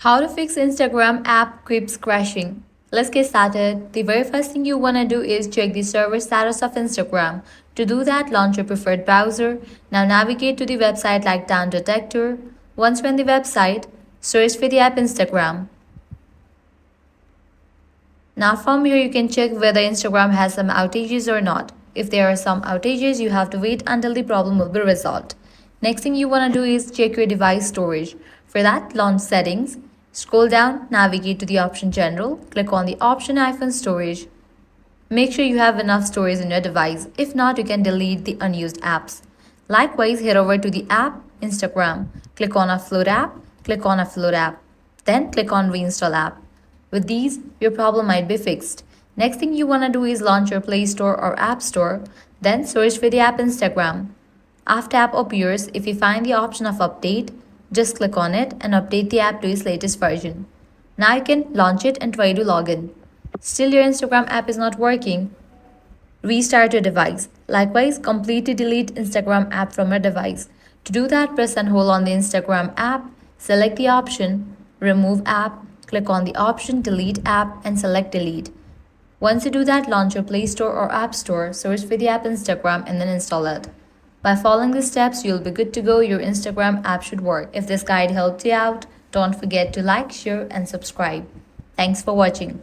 How to fix Instagram app keeps crashing. Let's get started. The very first thing you want to do is check the server status of Instagram. To do that, launch your preferred browser. Now navigate to the website like Down Detector. Once you're on the website, search for the app Instagram. Now from here you can check whether Instagram has some outages or not. If there are some outages, you have to wait until the problem will be resolved. Next thing you want to do is check your device storage. For that, launch settings, scroll down, navigate to the option general, click on the option iPhone storage. Make sure you have enough storage in your device. If not, you can delete the unused apps. Likewise, head over to the app Instagram. Click on Upload app, click on Upload app. Then click on Reinstall app. With these, your problem might be fixed. Next thing you want to do is launch your Play Store or App Store, then search for the app Instagram. After app appears, if you find the option of update, just click on it and update the app to its latest version. Now you can launch it and try to log in. Still your Instagram app is not working, restart your device. Likewise, completely delete Instagram app from your device. To do that, press and hold on the Instagram app, select the option, remove app, click on the option delete app and select delete. Once you do that, launch your Play Store or App Store, search for the app Instagram and then install it. By following these steps, you'll be good to go. Your Instagram app should work. If this guide helped you out, don't forget to like, share and subscribe. Thanks for watching.